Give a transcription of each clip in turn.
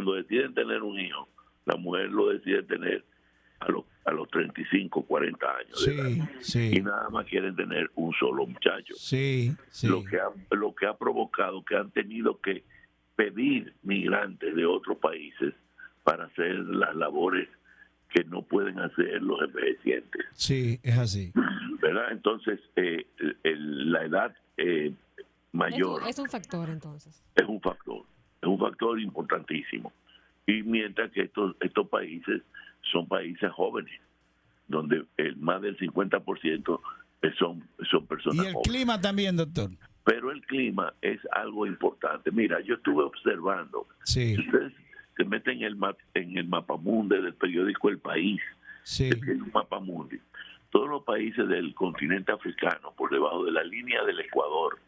cuando deciden tener un hijo, la mujer lo decide tener a los 35, 40 años de edad. Y nada más quieren tener un solo muchacho. Lo que ha provocado que han tenido que pedir migrantes de otros países para hacer las labores que no pueden hacer los envejecientes. Sí, es así. ¿Verdad? Entonces, la edad mayor... Es un factor, entonces. Es un factor importantísimo. Y mientras que estos países son países jóvenes, donde más del 50% son personas y el jóvenes. Clima también, doctor. Pero el clima es algo importante. Mira, yo estuve observando. Si ustedes se meten en el mapamundi del periódico El País, que tiene un mapamundi, todos los países del continente africano, por debajo de la línea del Ecuador,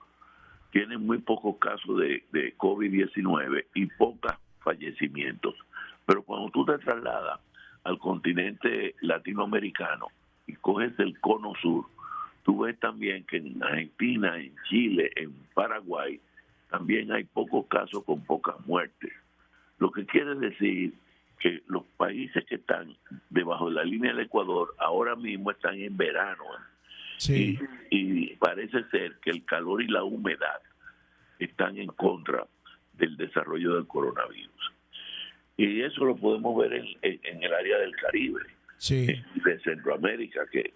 tienen muy pocos casos de COVID-19 y pocos fallecimientos. Pero cuando tú te trasladas al continente latinoamericano y coges el cono sur, tú ves también que en Argentina, en Chile, en Paraguay, también hay pocos casos con pocas muertes. Lo que quiere decir que los países que están debajo de la línea del Ecuador ahora mismo están en verano. Y parece ser que el calor y la humedad están en contra del desarrollo del coronavirus. Y eso lo podemos ver en el área del Caribe, de Centroamérica, que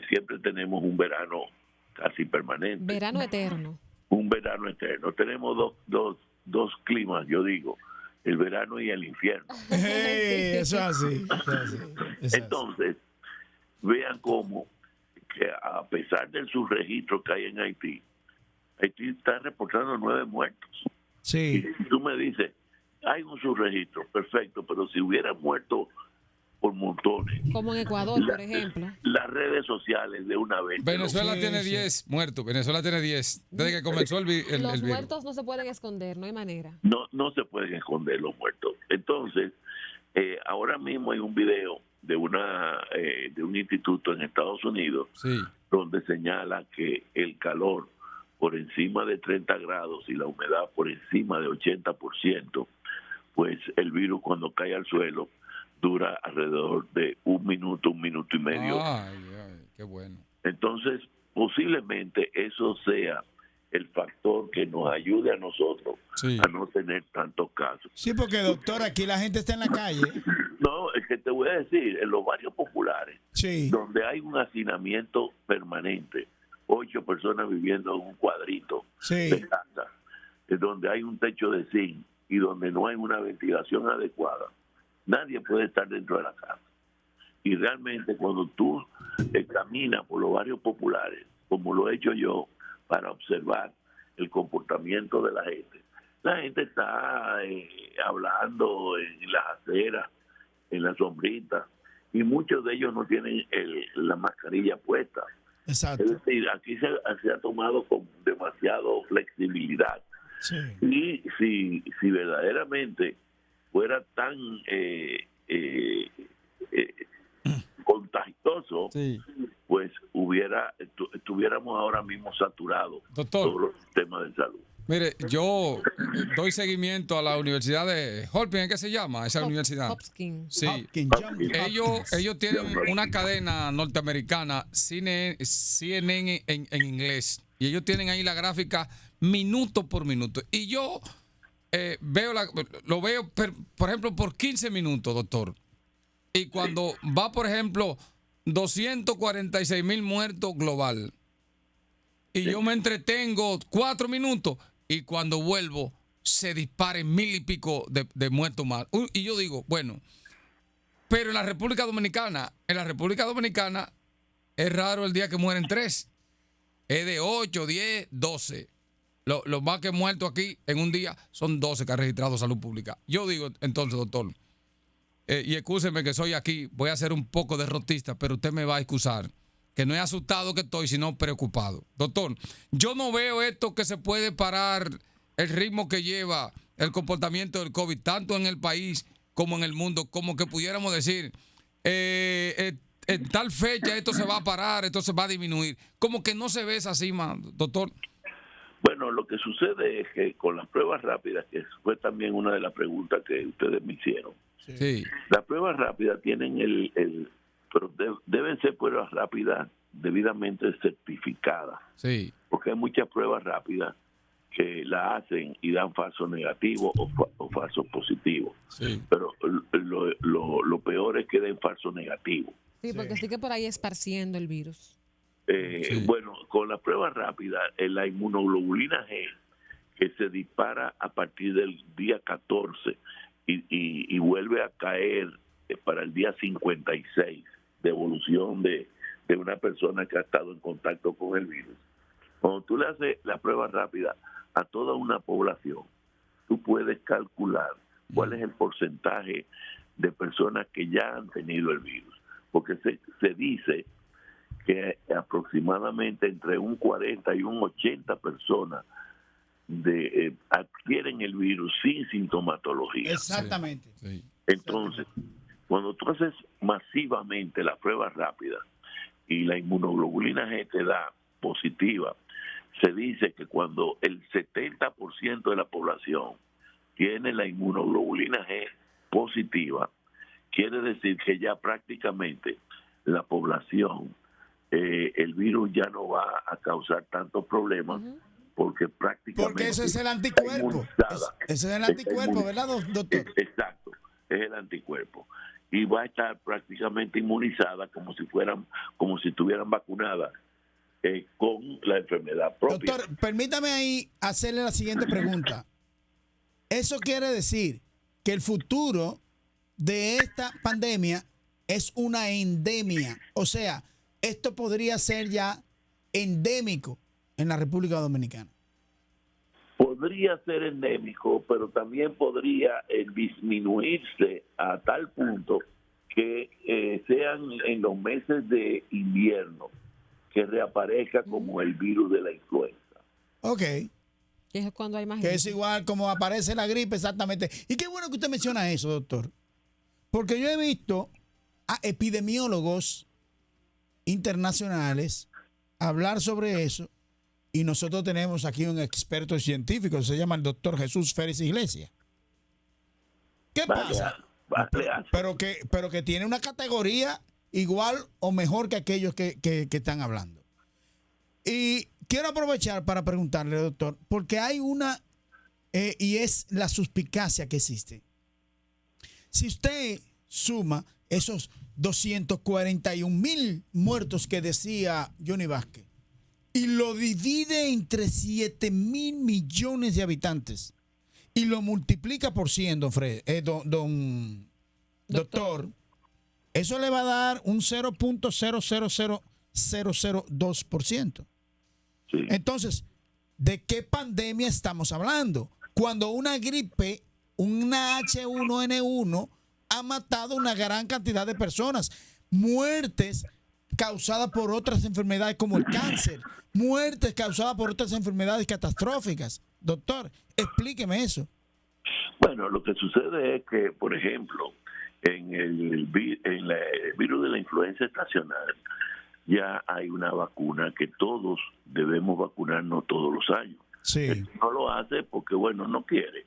siempre tenemos un verano casi permanente. Verano eterno. Un verano eterno. Tenemos dos climas, yo digo, el verano y el invierno. Eso es así. Entonces, vean cómo que a pesar del subregistro que hay en Haití está reportando 9 muertos. Y si tú me dices, hay un subregistro, perfecto, pero si hubiera muerto por montones. Como en Ecuador, por ejemplo. Las redes sociales de una vez. Venezuela tiene 10 muertos. Venezuela tiene 10. Desde que comenzó el virus. Los muertos no se pueden esconder, no hay manera. No se pueden esconder los muertos. Entonces, ahora mismo hay un video de un instituto en Estados Unidos donde señala que el calor por encima de 30 grados y la humedad por encima de 80%, pues el virus cuando cae al suelo dura alrededor de un minuto y medio. Qué bueno. Entonces, posiblemente eso sea el factor que nos ayude a nosotros a no tener tantos casos. Sí, porque doctor, aquí la gente está en la calle. No, es que te voy a decir, en los barrios populares, donde hay un hacinamiento permanente, 8 personas viviendo en un cuadrito de casa, donde hay un techo de zinc y donde no hay una ventilación adecuada, nadie puede estar dentro de la casa. Y realmente cuando tú caminas por los barrios populares, como lo he hecho yo, para observar el comportamiento de la gente está hablando en las aceras, en la sombrita, y muchos de ellos no tienen la mascarilla puesta. Exacto. Es decir, aquí se ha tomado con demasiado flexibilidad. Y si verdaderamente fuera tan contagioso, pues estuviéramos ahora mismo saturados todos los sistemas de salud. Mire, yo doy seguimiento a la Universidad de Hopkins, ¿qué se llama esa universidad? Hopkins. Sí. Ellos tienen una cadena norteamericana, CNN en inglés, y ellos tienen ahí la gráfica minuto por minuto. Y yo lo veo, por ejemplo, por 15 minutos, doctor. Y cuando va, por ejemplo, 246,000 muertos global, y yo me entretengo 4 minutos, y cuando vuelvo se disparen 1,000 y pico de muertos más. Y yo digo, bueno, pero en la República Dominicana es raro el día que mueren 3. Es de 8, 10, 12. Los más que muertos aquí en un día son 12 que ha registrado Salud Pública. Yo digo, entonces, doctor, y excúseme que soy aquí, voy a ser un poco derrotista, pero usted me va a excusar, que no es asustado que estoy, sino preocupado. Doctor, yo no veo esto que se puede parar el ritmo que lleva el comportamiento del COVID, tanto en el país como en el mundo, como que pudiéramos decir, en tal fecha esto se va a parar, esto se va a disminuir. Como que no se ve esa cima, doctor. Bueno, lo que sucede es que con las pruebas rápidas, que fue también una de las preguntas que ustedes me hicieron, Sí. las pruebas rápidas tienen pero deben ser pruebas rápidas debidamente certificadas, Sí. porque hay muchas pruebas rápidas que la hacen y dan falso negativo o falso positivo. Sí. Pero lo peor es que den falso negativo. Sí, porque sí que por ahí esparciendo el virus. Sí. Bueno, con la prueba rápida, la inmunoglobulina G, que se dispara a partir del día 14 y vuelve a caer para el día 56 de evolución de una persona que ha estado en contacto con el virus. Cuando tú le haces la prueba rápida a toda una población, tú puedes calcular cuál es el porcentaje de personas que ya han tenido el virus, porque se dice que aproximadamente entre un 40 y un 80 personas adquieren el virus sin sintomatología. Exactamente. Sí. Entonces, cuando tú haces masivamente la prueba rápida y la inmunoglobulina G te da positiva, se dice que cuando el 70% de la población tiene la inmunoglobulina G positiva, quiere decir que ya prácticamente la población, el virus ya no va a causar tantos problemas, porque prácticamente... Porque ese es el anticuerpo. Ese es el anticuerpo, ¿verdad, doctor? Exacto, es el anticuerpo. Y va a estar prácticamente inmunizada como si estuvieran vacunadas con la enfermedad propia. Doctor, permítame ahí hacerle la siguiente pregunta. Eso quiere decir que el futuro de esta pandemia es una endemia. O sea, esto podría ser ya endémico en la República Dominicana. Podría ser endémico, pero también podría disminuirse a tal punto que sean en los meses de invierno que reaparezca como el virus de la influenza. Ok. Que es cuando hay más Que gente. es igual como aparece la gripe, exactamente. Y qué bueno que usted menciona eso, doctor. Porque yo he visto a epidemiólogos internacionales hablar sobre eso, y nosotros tenemos aquí un experto científico, se llama el doctor Jesús Félix Iglesias. ¿Qué pasa? Pero que tiene una categoría igual o mejor que aquellos que están hablando. Y quiero aprovechar para preguntarle, doctor, porque hay una, y es la suspicacia que existe. Si usted suma esos 241,000 muertos que decía Johnny Vázquez y lo divide entre 7,000 millones de habitantes y lo multiplica por 100, doctor, eso le va a dar un 0.000002%. Sí. Entonces, ¿de qué pandemia estamos hablando? Cuando una gripe, una H1N1, ha matado una gran cantidad de personas. Muertes causadas por otras enfermedades como el cáncer. Muertes causadas por otras enfermedades catastróficas. Doctor, explíqueme eso. Bueno, lo que sucede es que, por ejemplo, en el virus de la influenza estacional, ya hay una vacuna que todos debemos vacunarnos todos los años. Sí. No lo hace porque, bueno, no quiere,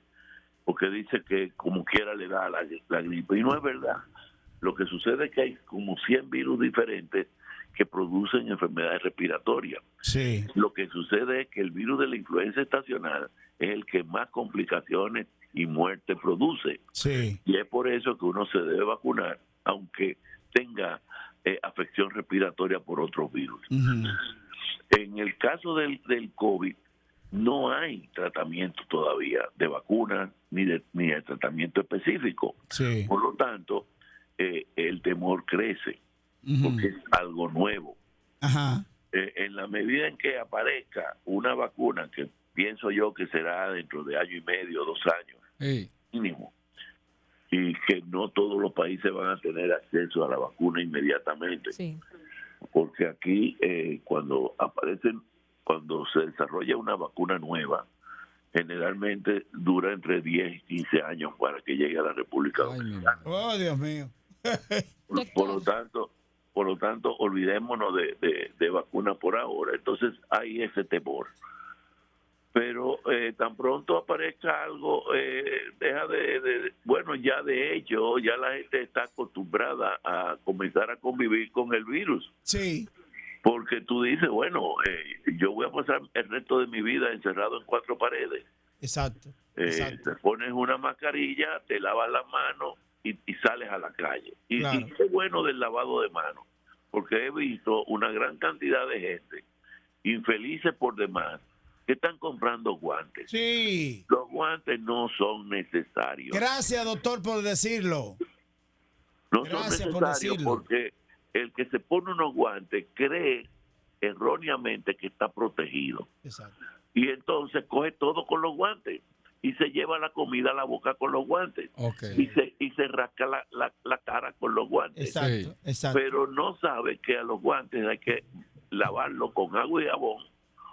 porque dice que como quiera le da la gripe. Y no es verdad. Lo que sucede es que hay como 100 virus diferentes que producen enfermedades respiratorias. Sí. Lo que sucede es que el virus de la influenza estacional es el que más complicaciones y muerte produce. Sí. Y es por eso que uno se debe vacunar, aunque tenga afección respiratoria por otros virus. Uh-huh. En el caso del COVID, no hay tratamiento todavía de vacuna ni de tratamiento específico. Sí. Por lo tanto, el temor crece, porque es algo nuevo. Ajá. En la medida en que aparezca una vacuna, que pienso yo que será dentro de año y medio, 2 años, Sí. mínimo, y que no todos los países van a tener acceso a la vacuna inmediatamente, Sí. porque aquí cuando se desarrolla una vacuna nueva, generalmente dura entre 10 y 15 años para que llegue a la República Ay, mi Dominicana. madre. Oh, Dios mío. Por lo tanto, olvidémonos de vacuna por ahora. Entonces hay ese temor. pero tan pronto aparezca algo, deja bueno, ya de hecho, ya la gente está acostumbrada a comenzar a convivir con el virus. Sí. Porque tú dices, bueno, yo voy a pasar el resto de mi vida encerrado en 4 paredes. Exacto. Te pones una mascarilla, te lavas las manos y sales a la calle. Y qué bueno del lavado de manos, porque he visto una gran cantidad de gente, infelices por demás, que están comprando guantes. Sí. Los guantes no son necesarios. Gracias, doctor, por decirlo. No son necesarios porque el que se pone unos guantes cree erróneamente que está protegido. Exacto. Y entonces coge todo con los guantes y se lleva la comida a la boca con los guantes. Okay. Y se rasca la cara con los guantes. Exacto, exacto. Pero no sabe que a los guantes hay que lavarlo con agua y jabón,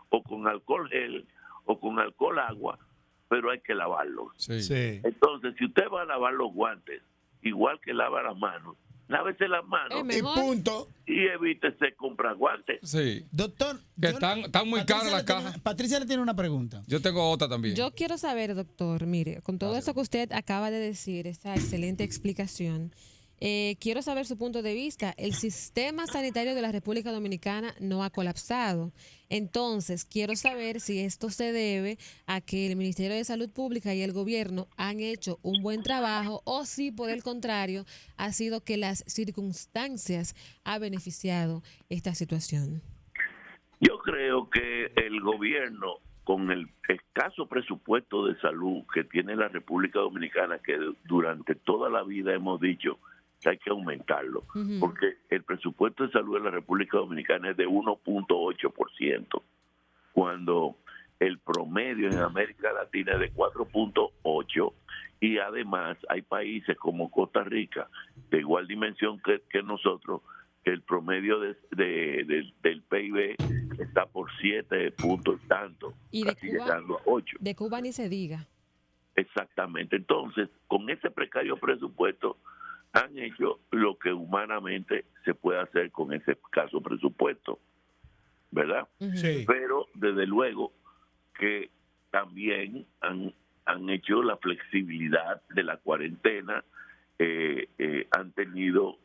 o con alcohol gel, o con alcohol agua, pero hay que lavarlos. Sí. Entonces, si usted va a lavar los guantes, igual que lava las manos, lávese las manos y punto. Y evítese comprar guantes. Sí. Doctor, que están muy caras las cajas. Patricia le tiene una pregunta. Yo tengo otra también. Yo quiero saber, doctor, mire, con todo eso que usted acaba de decir, esta excelente explicación, quiero saber su punto de vista. El sistema sanitario de la República Dominicana no ha colapsado. Entonces, quiero saber si esto se debe a que el Ministerio de Salud Pública y el gobierno han hecho un buen trabajo o si, por el contrario, ha sido que las circunstancias ha beneficiado esta situación. Yo creo que el gobierno, con el escaso presupuesto de salud que tiene la República Dominicana, que durante toda la vida hemos dicho que hay que aumentarlo, porque el presupuesto de salud de la República Dominicana es de 1.8%, cuando el promedio en América Latina es de 4.8%, y además hay países como Costa Rica, de igual dimensión que nosotros, que el promedio del PIB está por 7 puntos y tanto, y casi llegando a 8. De Cuba ni se diga. Exactamente. Entonces, con ese precario presupuesto, han hecho lo que humanamente se puede hacer con ese escaso presupuesto, ¿verdad? Sí. Pero, desde luego, que también han hecho la flexibilidad de la cuarentena, han tenido,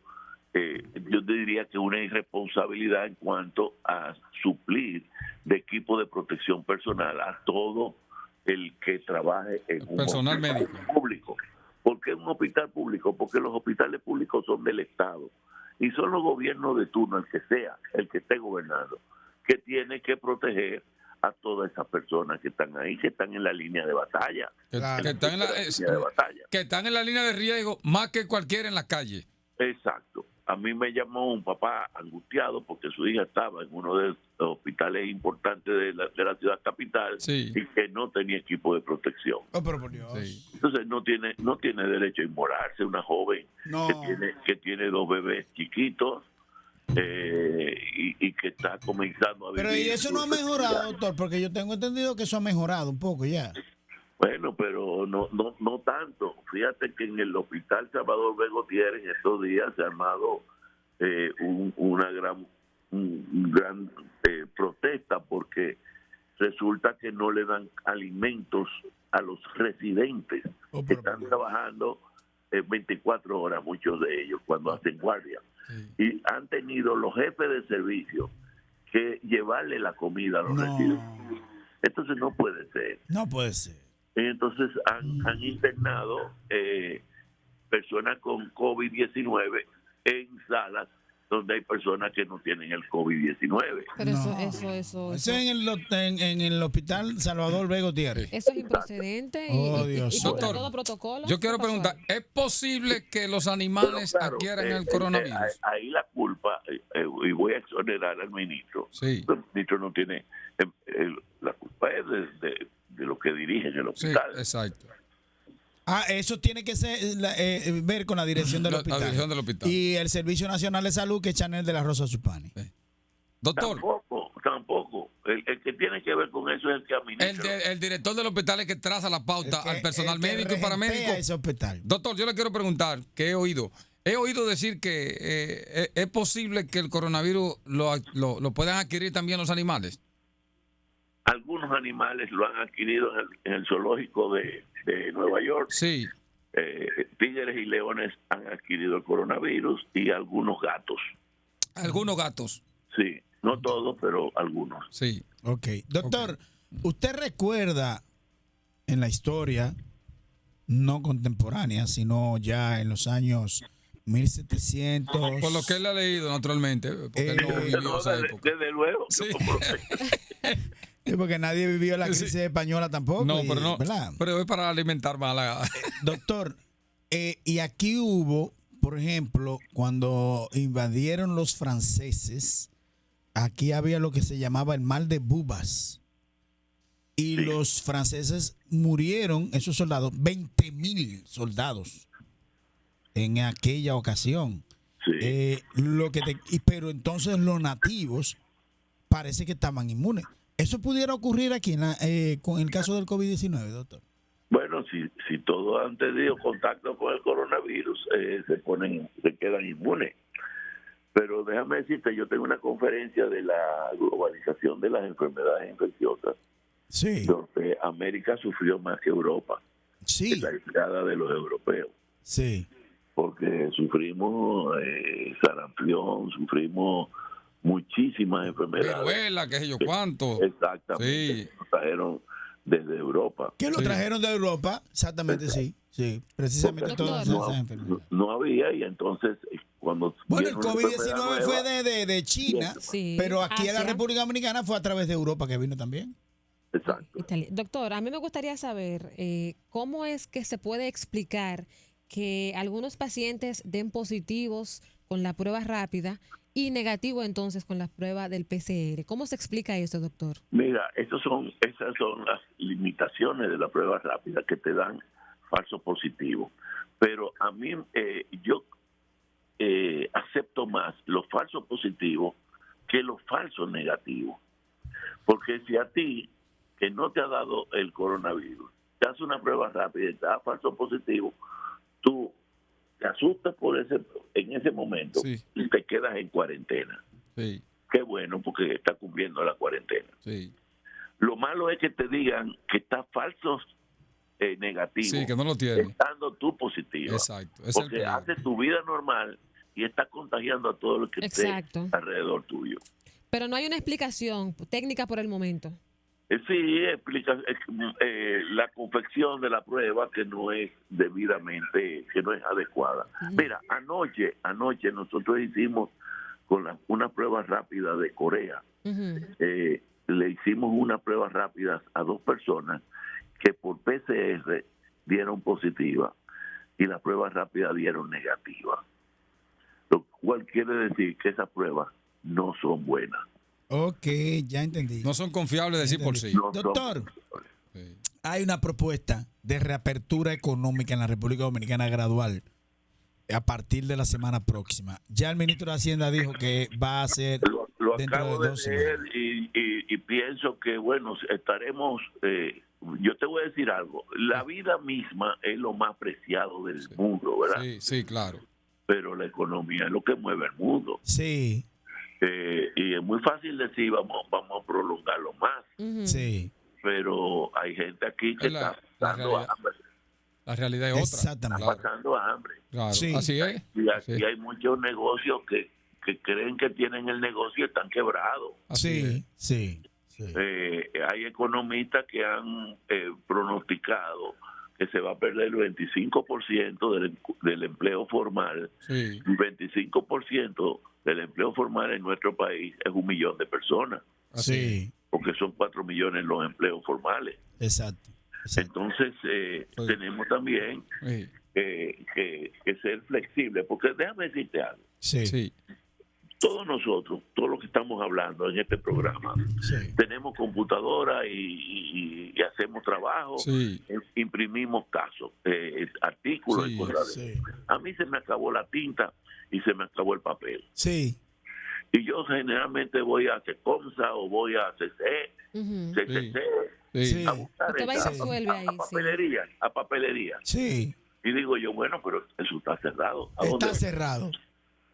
yo diría que una irresponsabilidad en cuanto a suplir de equipo de protección personal a todo el que trabaje en un personal hospital médico público. ¿Por qué un hospital público? Porque los hospitales públicos son del Estado y son los gobiernos de turno, el que sea, el que esté gobernando, que tiene que proteger a todas esas personas que están ahí, que están en la línea de batalla. Que están en la línea de riesgo más que cualquiera en la calle. Exacto. A mí me llamó un papá angustiado porque su hija estaba en uno de los hospitales importantes de la ciudad capital, sí, y que no tenía equipo de protección. Oh, pero por Dios. Sí. Entonces no tiene derecho a inmolarse una joven que tiene 2 bebés chiquitos y que está comenzando a vivir. Pero y eso no ha mejorado, doctor, porque yo tengo entendido que eso ha mejorado un poco ya. Bueno, pero no tanto. Fíjate que en el hospital Salvador B. Gutiérrez en estos días se ha armado una gran protesta porque resulta que no le dan alimentos a los residentes que están trabajando 24 horas, muchos de ellos, cuando hacen guardia. Sí. Y han tenido los jefes de servicio que llevarle la comida a los residentes. Entonces no puede ser. No puede ser. Entonces han internado personas con COVID-19 en salas donde hay personas que no tienen el COVID-19. Pero eso es en el hospital Salvador B. Gutiérrez. Eso es improcedente y doctor, todo protocolo. Yo quiero preguntar, ¿es posible que los animales adquieran el coronavirus? Ahí la culpa, y voy a exonerar al ministro. Sí. El ministro no tiene, la culpa es de lo que dirigen el hospital. Sí, exacto. Eso tiene que ser ver con la dirección del hospital. La dirección del hospital. Y el Servicio Nacional de Salud, que es Chanel de la Rosa Supani. Doctor. Tampoco. El que tiene que ver con eso es el que administra. El director del hospital es que traza la pauta al personal médico y paramédico. Ese hospital. Doctor, yo le quiero preguntar, ¿qué he oído? He oído decir que es posible que el coronavirus lo puedan adquirir también los animales. algunos animales lo han adquirido en el zoológico de Nueva York. Sí. Tigres y leones han adquirido el coronavirus y algunos gatos. Algunos gatos. Sí, no todos, pero algunos. Sí. Ok. Doctor, ¿usted recuerda en la historia, no contemporánea, sino ya en los años 1700? Por lo que él ha leído, naturalmente. Porque él no vivió esa época. Desde luego. Sí. Sí, porque nadie vivió la crisis española tampoco. No, pero no. ¿verdad? Pero es para alimentar más la. Doctor, y aquí hubo, por ejemplo, cuando invadieron los franceses, aquí había lo que se llamaba el mal de bubas. Y Sí. los franceses murieron, esos soldados, 20,000 soldados en aquella ocasión. Sí. Pero entonces los nativos parece que estaban inmunes. ¿Eso pudiera ocurrir aquí con el caso del COVID-19, doctor? Bueno, si todos han tenido contacto con el coronavirus, se quedan inmunes. Pero déjame decirte, yo tengo una conferencia de la globalización de las enfermedades infecciosas, Sí. donde América sufrió más que Europa, Sí. la llegada de los europeos, Sí. porque sufrimos sarampión, sufrimos muchísimas enfermedades. Viruela, qué sé yo cuánto. Exactamente, Sí. nos trajeron desde Europa. ¿Qué lo Sí. trajeron de Europa? Exactamente, sí. Sí, precisamente Porque todas Doctor. esas enfermedades. no había, y entonces cuando Bueno, el vieron una COVID-19 enfermedad fue nueva, de China, Sí, pero aquí en la Asia. República Dominicana fue a través de Europa que vino también. exacto. Doctor, a mí me gustaría saber cómo es que se puede explicar que algunos pacientes den positivos con la prueba rápida y negativo entonces con la prueba del PCR. ¿Cómo se explica eso, doctor? Mira, esas son las limitaciones de la prueba rápida que te dan falso positivo. Pero a mí, yo acepto más los falsos positivos que los falsos negativos. Porque si a ti, que no te ha dado el coronavirus, te hace una prueba rápida y te da falso positivo, tú te asustas en ese momento Sí. y te quedas en cuarentena. Sí, Qué bueno, porque está cumpliendo la cuarentena. sí. Lo malo es que te digan que está falso negativo, Sí, que no lo tiene. estando tú positiva. Exacto. Es el Porque peligro. hace tu vida normal y está contagiando a todo lo que Exacto. esté alrededor tuyo. Pero no hay una explicación técnica por el momento. Sí, explica la confección de la prueba que no es debidamente, que no es adecuada. Mira, anoche nosotros hicimos con una prueba rápida de Corea. Ujú. Le hicimos una prueba rápida a 2 personas que por PCR dieron positiva y la prueba rápida dieron negativa. Lo cual quiere decir que esas pruebas no son buenas. Ok, ya entendí. No son confiables de sí por sí. No son Doctor, buenas. Sí. hay una propuesta de reapertura económica en la República Dominicana gradual a partir de la semana próxima. Ya el ministro de Hacienda dijo que va a ser Lo dentro acabo de de 2 leer semanas. y pienso que, bueno, estaremos... yo te voy a decir algo. La vida misma es lo más preciado del mundo, ¿verdad? Sí, sí, claro. Pero la economía es lo que mueve el mundo. Sí, Y es muy fácil decir, vamos a prolongarlo más. Ujú. sí, Pero hay gente aquí que Es está la pasando realidad. hambre. La realidad es otra. exactamente. Claro, Pasando hambre. claro. Sí. Así es. Y aquí Sí. hay muchos negocios que creen que tienen el negocio y están quebrados. Así Sí, es. sí, sí. Hay economistas que han pronosticado que se va a perder el 25% del empleo formal. Sí. El 25% del empleo formal en nuestro país es 1 millón de personas, Así es. Sí, porque son 4 millones los empleos formales. exacto. Exacto. Entonces, tenemos también Sí. que ser flexibles, porque déjame decirte algo. Sí, Sí. Todos nosotros, todos los que estamos hablando en este programa, sí, tenemos computadora y hacemos trabajo, Sí. imprimimos casos, artículos Sí, y cosas. sí. A mí se me acabó la tinta y se me acabó el papel. Sí, Y yo generalmente voy a CECOMSA o voy a CC, Ujú. CCC, Sí. Sí. a buscar Usted va y esa- resuelve ahí, sí. a papelería. sí. Y digo yo, bueno, pero eso está cerrado. ¿A dónde? Está cerrado.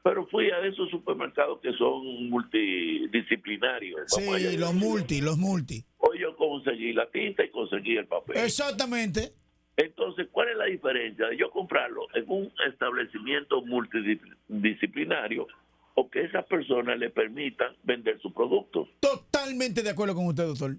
Pero fui a esos supermercados que son multidisciplinarios. Sí, los multi. Hoy yo conseguí la tinta y conseguí el papel. Exactamente. Entonces, ¿cuál es la diferencia de yo comprarlo en un establecimiento multidisciplinario o que esas personas le permitan vender su producto? Totalmente de acuerdo con usted, doctor.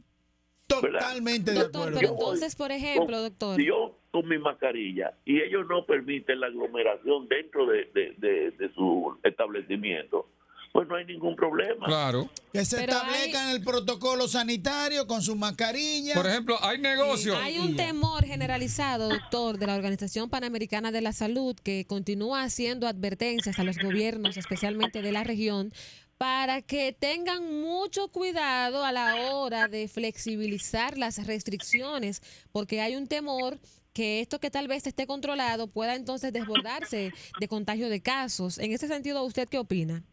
Totalmente de acuerdo. Pero entonces, por ejemplo, doctor. Yo con mi mascarilla y ellos no permiten la aglomeración dentro de su establecimiento, pues no hay ningún problema. Claro. Que se establezcan el protocolo sanitario con su mascarilla. Por ejemplo, hay negocios. Hay un temor generalizado, doctor, de la Organización Panamericana de la Salud, que continúa haciendo advertencias a los gobiernos, especialmente de la región, para que tengan mucho cuidado a la hora de flexibilizar las restricciones, porque hay un temor que esto que tal vez esté controlado pueda entonces desbordarse de contagio de casos. En ese sentido, ¿usted qué opina?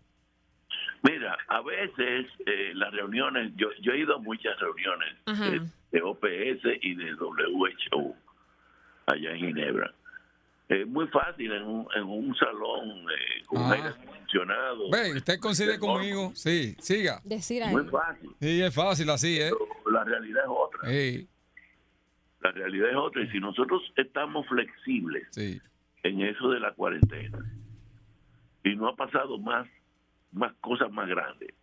Mira, a veces las reuniones, yo he ido a muchas reuniones de OPS y de WHO allá en Ginebra. Es muy fácil en un salón con aire acondicionado. Ve, usted coincide conmigo. Sí, siga. Decir muy fácil. Sí, es fácil así, ¿eh? Pero la realidad es otra. Sí. La realidad es otra. Y si nosotros estamos flexibles en eso de la cuarentena y no ha pasado más cosas más grandes,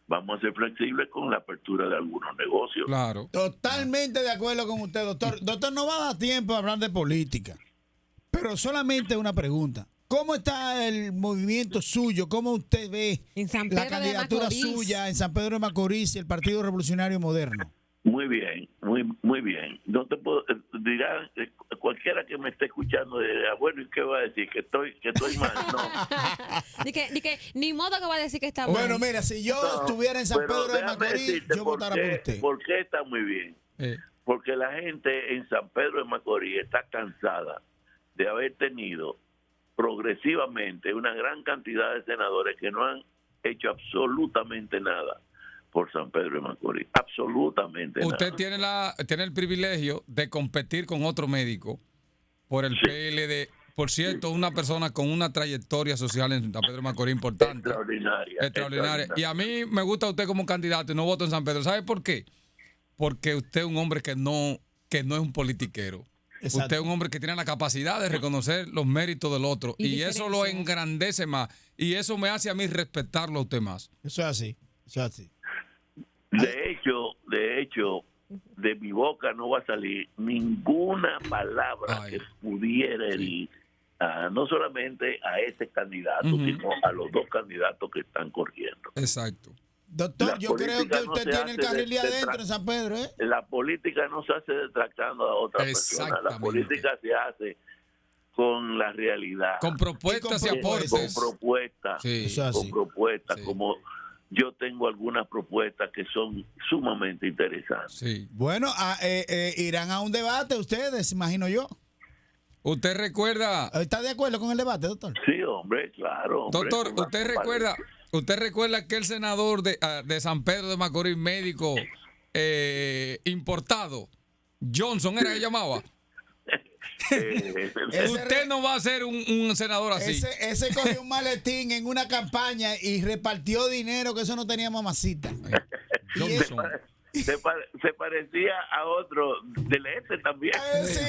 vamos a ser flexibles con la apertura de algunos negocios. Claro. Totalmente de acuerdo con usted, doctor. Doctor, no va a dar tiempo a hablar de política, pero solamente una pregunta. ¿Cómo está el movimiento suyo? ¿Cómo usted ve la candidatura suya en San Pedro de Macorís y el Partido Revolucionario Moderno? Muy bien, muy bien. No te puedo dirá cualquiera que me esté escuchando dirá, bueno, ¿y qué va a decir? Que estoy mal. No. Ni modo que va a decir que está mal. Bueno, mira, si yo estuviera en San Pedro de Macorís, yo votara por usted. ¿Por qué está muy bien? Porque la gente en San Pedro de Macorís está cansada de haber tenido progresivamente una gran cantidad de senadores que no han hecho absolutamente nada por San Pedro de Macorís, absolutamente Usted nada. tiene el privilegio de competir con otro médico por el PLD. Por cierto, una persona con una trayectoria social en San Pedro de Macorís importante. Extraordinaria. Y a mí me gusta usted como candidato y no voto en San Pedro. ¿Sabe por qué? Porque usted es un hombre que no es un politiquero. Exacto. Usted es un hombre que tiene la capacidad de reconocer los méritos del otro. Y eso lo engrandece más. Y eso me hace a mí respetarlo a usted más. Eso es así. Eso es así. De hecho, de mi boca no va a salir ninguna palabra que pudiera herir no solamente a ese candidato, sino a los dos candidatos que están corriendo. Exacto. Doctor, yo creo que usted tiene el carril de adentro en San Pedro, ¿eh? La política no se hace detractando a otra persona. La política se hace con la realidad. Con propuestas y aportes. Con propuestas. Sí. Con propuestas, como yo tengo algunas propuestas que son sumamente interesantes. Sí. Bueno, irán a un debate ustedes, imagino yo. ¿Usted recuerda? ¿Está de acuerdo con el debate, doctor? Sí, hombre, claro. Hombre, doctor, ¿usted recuerda que el senador de San Pedro de Macorís, médico importado, Johnson era que llamaba? Usted no va a ser un senador así. Ese cogió un maletín en una campaña y repartió dinero, que eso no tenía mamacita. Se parecía a otro del este también. Sí.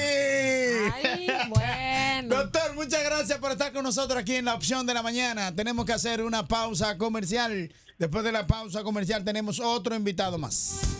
Ay, bueno. Doctor, muchas gracias por estar con nosotros aquí en La Opción de la Mañana. Tenemos que hacer una pausa comercial. Después de la pausa comercial tenemos otro invitado más.